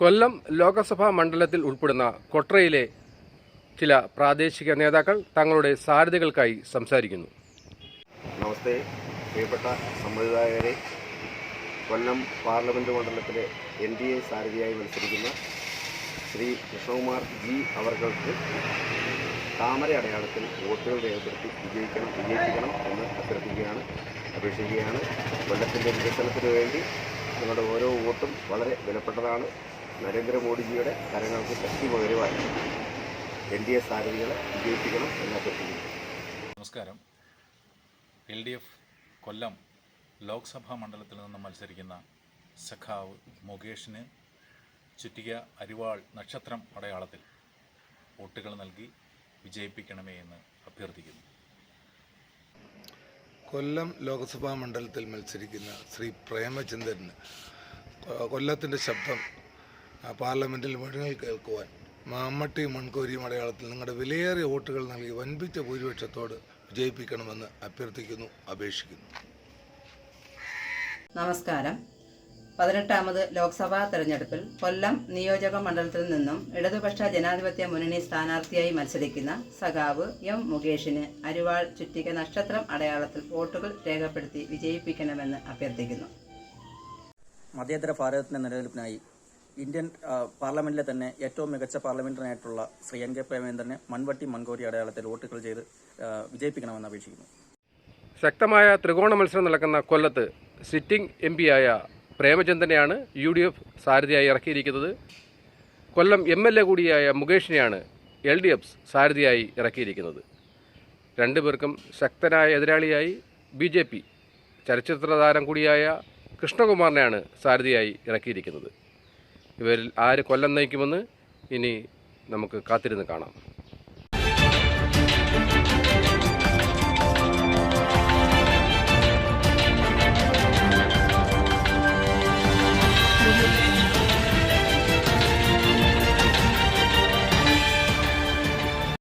കൊല്ലം ലോകസഭാ മണ്ഡലത്തിൽ ഉൾപ്പെടുന്ന കൊട്രയിലെ ചില പ്രാദേശിക നേതാക്കൾ തങ്ങളുടെ സാരഥികൾക്കായി സംസാരിക്കുന്നു. നമസ്തേ പ്രിയപ്പെട്ട സമ്മതിദായകരെ, കൊല്ലം പാർലമെൻറ്റ് മണ്ഡലത്തിലെ NDA സാരഥിയായി മത്സരിക്കുന്ന ശ്രീ കൃഷ്ണകുമാർ ജി അവർക്ക് താമര അടയാളത്തിൽ വോട്ടുകൾ രേഖപ്പെടുത്തി വിജയിപ്പിക്കണം എന്ന് അപേക്ഷിക്കുകയാണ്. കൊല്ലത്തിൻ്റെ വികസനത്തിന് വേണ്ടി നിങ്ങളുടെ ഓരോ വോട്ടും വളരെ വിലപ്പെട്ടതാണ്. നരേന്ദ്രമോദിജിയുടെ കരങ്ങൾക്ക് ശക്തി പകരുവാൻ NDA സാരഥികളെ വിജയിപ്പിക്കണം എന്ന് അഭ്യർത്ഥിക്കുന്നു. നമസ്കാരം. LDF കൊല്ലം ലോക്സഭാ മണ്ഡലത്തിൽ നിന്ന് മത്സരിക്കുന്ന സഖാവ് മുകേഷിന് ചുറ്റിക അരിവാൾ നക്ഷത്രം അടയാളത്തിൽ വോട്ടുകൾ നൽകി വിജയിപ്പിക്കണമേ എന്ന് അഭ്യർത്ഥിക്കുന്നു. കൊല്ലം ലോക്സഭാ മണ്ഡലത്തിൽ മത്സരിക്കുന്ന ശ്രീ പ്രേമചന്ദ്രന് കൊല്ലത്തിൻ്റെ ശബ്ദം പാർലമെൻറ്റിൽ മുഴുവൻ കേൾക്കുവാൻ മമ്മട്ടി മൺകോരിയും അടയാളത്തിൽ നിങ്ങളുടെ വിലയേറിയ വോട്ടുകൾ നൽകി വൻപിച്ച ഭൂരിപക്ഷത്തോട് വിജയിപ്പിക്കണമെന്ന് അഭ്യർത്ഥിക്കുന്നു, അപേക്ഷിക്കുന്നു. നമസ്കാരം. 18ാമത് ലോക്സഭാ തെരഞ്ഞെടുപ്പിൽ കൊല്ലം നിയോജക മണ്ഡലത്തിൽ നിന്നും ഇടതുപക്ഷ ജനാധിപത്യ മുന്നണി സ്ഥാനാർത്ഥിയായി മത്സരിക്കുന്ന സഖാവ് M മുകേഷിന് അരിവാൾ ചുറ്റിക നക്ഷത്രം അടയാളത്തിൽ വോട്ടുകൾ രേഖപ്പെടുത്തി വിജയിപ്പിക്കണമെന്ന് അഭ്യർത്ഥിക്കുന്നു. മതേതര ഭാരതത്തിന്റെ നിലനിൽപ്പിനായി ഇന്ത്യൻ പാർലമെന്റിലെ തന്നെ ഏറ്റവും മികച്ച പാർലമെന്ററിനായിട്ടുള്ള ശ്രീ N. K. പ്രേമചന്ദ്രനെ മൺവട്ടി മൺകോരി അടയാളത്തിൽ വോട്ടുകൾ ചെയ്ത് വിജയിപ്പിക്കണമെന്ന് അപേക്ഷിക്കുന്നു. ശക്തമായ ത്രികോണ മത്സരം നടക്കുന്ന കൊല്ലത്ത് സിറ്റിംഗ് MP ആയ പ്രേമചന്ദ്രനെയാണ് UDF സാരഥിയായി ഇറക്കിയിരിക്കുന്നത്. കൊല്ലം MLA കൂടിയായ മുകേഷിനെയാണ് LDF സാരഥിയായി ഇറക്കിയിരിക്കുന്നത്. രണ്ടുപേർക്കും ശക്തനായ എതിരാളിയായി BJP ചലച്ചിത്ര താരം കൂടിയായ കൃഷ്ണകുമാറിനെയാണ് സാരഥിയായി ഇറക്കിയിരിക്കുന്നത്. ഇവരിൽ ആര് കൊല്ലം നയിക്കുമെന്ന് ഇനി നമുക്ക് കാത്തിരുന്ന് കാണാം.